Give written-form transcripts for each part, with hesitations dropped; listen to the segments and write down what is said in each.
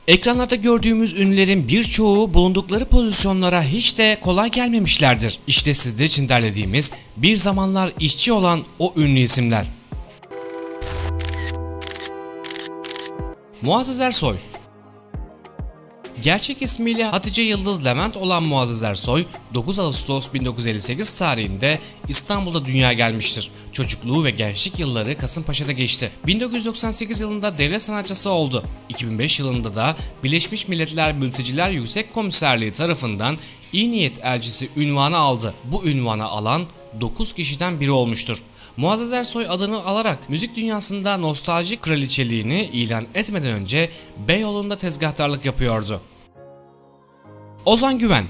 Ekranlarda gördüğümüz ünlülerin birçoğu bulundukları pozisyonlara hiç de kolay gelmemişlerdir. İşte sizler için derlediğimiz bir zamanlar işçi olan o ünlü isimler. Muazzez Ersoy. Gerçek ismiyle Hatice Yıldız Levent olan Muazzez Ersoy, 9 Ağustos 1958 tarihinde İstanbul'da dünyaya gelmiştir. Çocukluğu ve gençlik yılları Kasımpaşa'da geçti. 1998 yılında devlet sanatçısı oldu. 2005 yılında da Birleşmiş Milletler Mülteciler Yüksek Komiserliği tarafından İyi Niyet Elçisi ünvanı aldı. Bu ünvanı alan 9 kişiden biri olmuştur. Muazzez Ersoy adını alarak müzik dünyasında nostaljik kraliçeliğini ilan etmeden önce Beyoğlu'nda tezgahtarlık yapıyordu. Ozan Güven.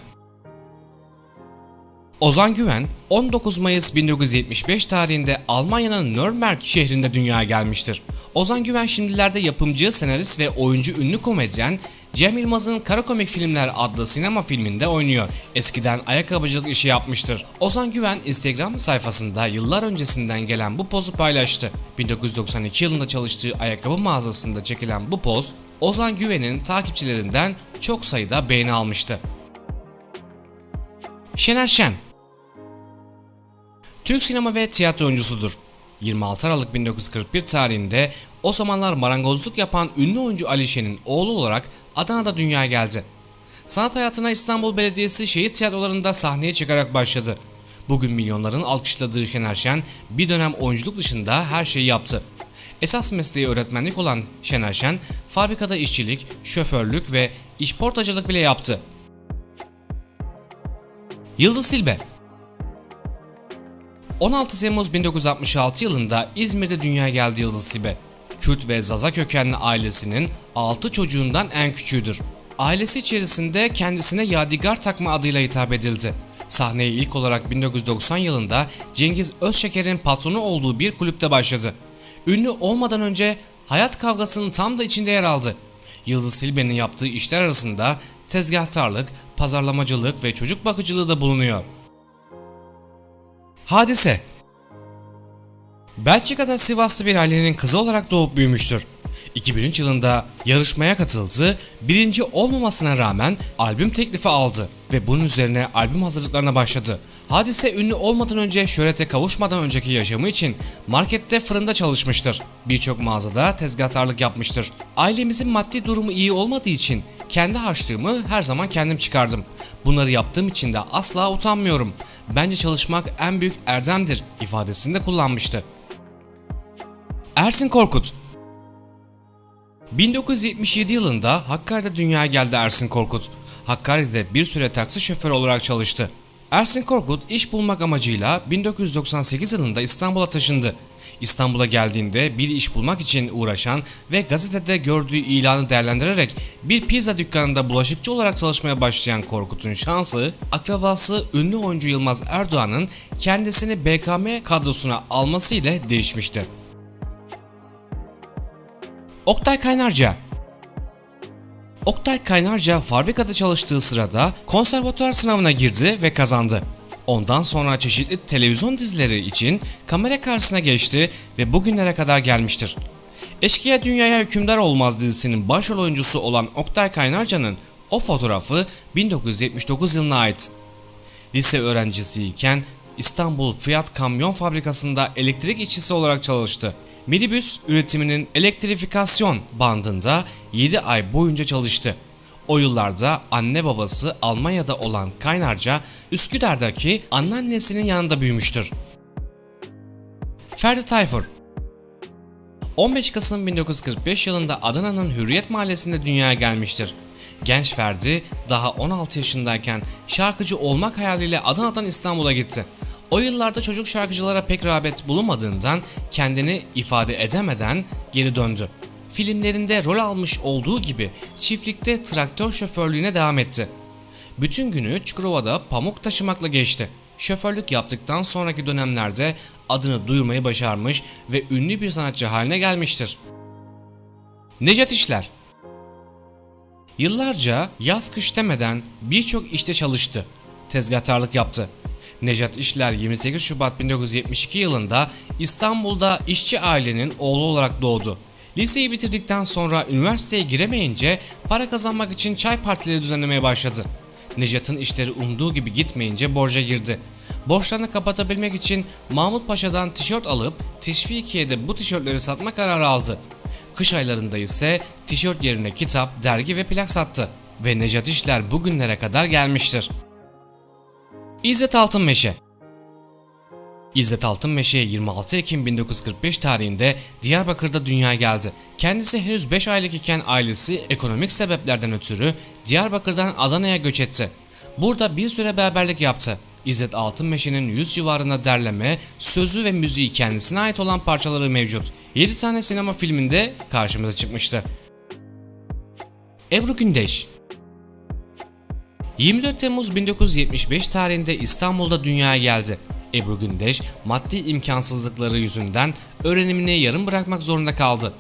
Ozan Güven, 19 Mayıs 1975 tarihinde Almanya'nın Nürnberg şehrinde dünyaya gelmiştir. Ozan Güven şimdilerde yapımcı, senarist ve oyuncu ünlü komedyen Cem Yılmaz'ın Kara Komik Filmler adlı sinema filminde oynuyor. Eskiden ayakkabıcılık işi yapmıştır. Ozan Güven Instagram sayfasında yıllar öncesinden gelen bu pozu paylaştı. 1992 yılında çalıştığı ayakkabı mağazasında çekilen bu poz, Ozan Güven'in takipçilerinden çok sayıda beğeni almıştı. Şener Şen. Türk sinema ve tiyatro oyuncusudur. 26 Aralık 1941 tarihinde o zamanlar marangozluk yapan ünlü oyuncu Ali Şen'in oğlu olarak Adana'da dünyaya geldi. Sanat hayatına İstanbul Belediyesi şehit tiyatrolarında sahneye çıkarak başladı. Bugün milyonların alkışladığı Şener Şen bir dönem oyunculuk dışında her şeyi yaptı. Esas mesleği öğretmenlik olan Şener Şen, fabrikada işçilik, şoförlük ve işportacılık bile yaptı. Yıldız Tilbe. 16 Temmuz 1966 yılında İzmir'de dünyaya geldi Yıldız Tilbe. Kürt ve Zaza kökenli ailesinin 6 çocuğundan en küçüğüdür. Ailesi içerisinde kendisine Yadigar Takma adıyla hitap edildi. Sahneye ilk olarak 1990 yılında Cengiz Özşeker'in patronu olduğu bir kulüpte başladı. Ünlü olmadan önce hayat kavgasının tam da içinde yer aldı. Yıldız Tilbe'nin yaptığı işler arasında tezgahtarlık, pazarlamacılık ve çocuk bakıcılığı da bulunuyor. Hadise. Belçika'da Sivaslı bir ailenin kızı olarak doğup büyümüştür. 2003 yılında yarışmaya katıldı, birinci olmamasına rağmen albüm teklifi aldı ve bunun üzerine albüm hazırlıklarına başladı. Hadise ünlü olmadan önce şöhrete kavuşmadan önceki yaşamı için markette fırında çalışmıştır. Birçok mağazada tezgahtarlık yapmıştır. Ailemizin maddi durumu iyi olmadığı için kendi harçlığımı her zaman kendim çıkardım. Bunları yaptığım için de asla utanmıyorum. Bence çalışmak en büyük erdemdir ifadesini de kullanmıştı. Ersin Korkut. 1977 yılında Hakkari'de dünyaya geldi Ersin Korkut. Hakkari'de bir süre taksi şoförü olarak çalıştı. Ersin Korkut iş bulmak amacıyla 1998 yılında İstanbul'a taşındı. İstanbul'a geldiğinde bir iş bulmak için uğraşan ve gazetede gördüğü ilanı değerlendirerek bir pizza dükkanında bulaşıkçı olarak çalışmaya başlayan Korkut'un şansı, akrabası ünlü oyuncu Yılmaz Erdoğan'ın kendisini BKM kadrosuna alması ile değişmişti. Oktay Kaynarca. Oktay Kaynarca fabrikada çalıştığı sırada konservatuvar sınavına girdi ve kazandı. Ondan sonra çeşitli televizyon dizileri için kamera karşısına geçti ve bugünlere kadar gelmiştir. Eşkıya Dünyaya Hükümdar Olmaz dizisinin başrol oyuncusu olan Oktay Kaynarca'nın o fotoğrafı 1979 yılına ait. Lise öğrencisiyken İstanbul Fiat Kamyon Fabrikası'nda elektrik işçisi olarak çalıştı. Minibüs üretiminin elektrifikasyon bandında 7 ay boyunca çalıştı. O yıllarda anne babası Almanya'da olan Kaynarca, Üsküdar'daki anneannesinin yanında büyümüştür. Ferdi Tayfur. 15 Kasım 1945 yılında Adana'nın Hürriyet Mahallesi'nde dünyaya gelmiştir. Genç Ferdi daha 16 yaşındayken şarkıcı olmak hayaliyle Adana'dan İstanbul'a gitti. O yıllarda çocuk şarkıcılara pek rağbet bulunmadığından kendini ifade edemeden geri döndü. Filmlerinde rol almış olduğu gibi çiftlikte traktör şoförlüğüne devam etti. Bütün günü Çukurova'da pamuk taşımakla geçti. Şoförlük yaptıktan sonraki dönemlerde adını duyurmayı başarmış ve ünlü bir sanatçı haline gelmiştir. Necat İşler. Yıllarca yaz kış demeden birçok işte çalıştı. Tezgahtarlık yaptı. Necat İşler 28 Şubat 1972 yılında İstanbul'da işçi ailenin oğlu olarak doğdu. Liseyi bitirdikten sonra üniversiteye giremeyince para kazanmak için çay partileri düzenlemeye başladı. Nejat'ın işleri umduğu gibi gitmeyince borca girdi. Borçlarını kapatabilmek için Mahmut Paşa'dan tişört alıp teşvikiye de bu tişörtleri satma kararı aldı. Kış aylarında ise tişört yerine kitap, dergi ve plak sattı ve Nejat işler bugünlere kadar gelmiştir. İzzet Altınmeşe İzzet Altınmeşe 26 Ekim 1945 tarihinde Diyarbakır'da dünyaya geldi. Kendisi henüz 5 aylık iken ailesi ekonomik sebeplerden ötürü Diyarbakır'dan Adana'ya göç etti. Burada bir süre berberlik yaptı. İzzet Altınmeşe'nin 100 civarında derleme, sözü ve müziği kendisine ait olan parçaları mevcut. 7 tane sinema filminde karşımıza çıkmıştı. Ebru Gündeş 24 Temmuz 1975 tarihinde İstanbul'da dünyaya geldi. Ebru Gündeş, maddi imkansızlıkları yüzünden öğrenimini yarım bırakmak zorunda kaldı.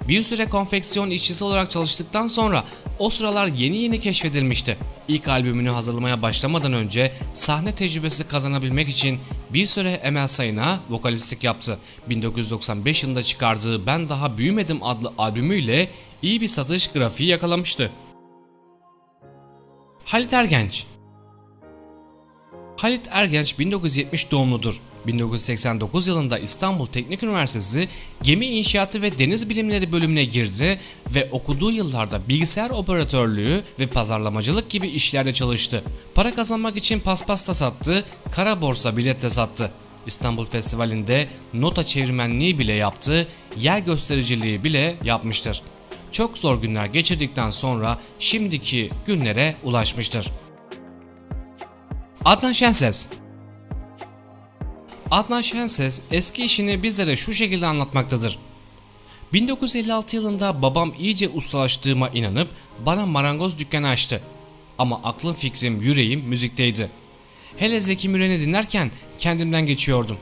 Bir süre konfeksiyon işçisi olarak çalıştıktan sonra o sıralar yeni keşfedilmişti. İlk albümünü hazırlamaya başlamadan önce sahne tecrübesi kazanabilmek için bir süre Emel Sayın'a vokalistlik yaptı. 1995 yılında çıkardığı Ben Daha Büyümedim adlı albümüyle iyi bir satış grafiği yakalamıştı. Halit Ergenç Halit Ergenç 1970 doğumludur. 1989 yılında İstanbul Teknik Üniversitesi Gemi İnşaatı ve Deniz Bilimleri bölümüne girdi ve okuduğu yıllarda bilgisayar operatörlüğü ve pazarlamacılık gibi işlerde çalıştı. Para kazanmak için paspas da sattı, kara borsa bilet de sattı. İstanbul Festivali'nde nota çevirmenliği bile yaptı, yer göstericiliği bile yapmıştır. Çok zor günler geçirdikten sonra şimdiki günlere ulaşmıştır. Adnan Şenses Adnan Şenses eski işini bizlere şu şekilde anlatmaktadır. 1956 yılında babam iyice ustalaştığıma inanıp bana marangoz dükkanı açtı. Ama aklım fikrim yüreğim müzikteydi. Hele Zeki Müren'i dinlerken kendimden geçiyordum.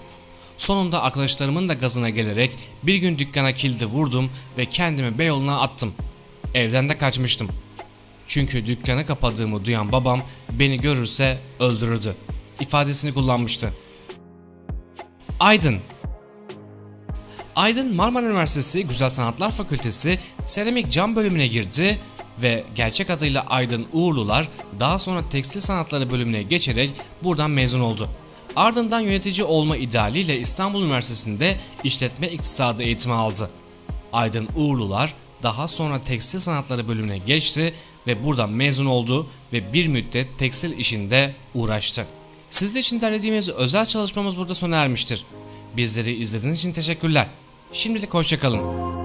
Sonunda arkadaşlarımın da gazına gelerek bir gün dükkana kilidi vurdum ve kendimi Beyoğlu'na attım. Evden de kaçmıştım. Çünkü dükkanı kapadığımı duyan babam beni görürse öldürürdü ifadesini kullanmıştı. Aydın Marmara Üniversitesi Güzel Sanatlar Fakültesi Seramik Cam bölümüne girdi ve gerçek adıyla Aydın Uğurlular daha sonra Tekstil Sanatları bölümüne geçerek buradan mezun oldu. Ardından yönetici olma idealiyle İstanbul Üniversitesi'nde işletme iktisadı eğitimi aldı. Aydın Uğurlular daha sonra Tekstil Sanatları bölümüne geçti ve buradan mezun oldu ve bir müddet tekstil işinde uğraştı. Sizler için derlediğimiz özel çalışmamız burada sona ermiştir. Bizleri izlediğiniz için teşekkürler. Şimdilik hoşça kalın.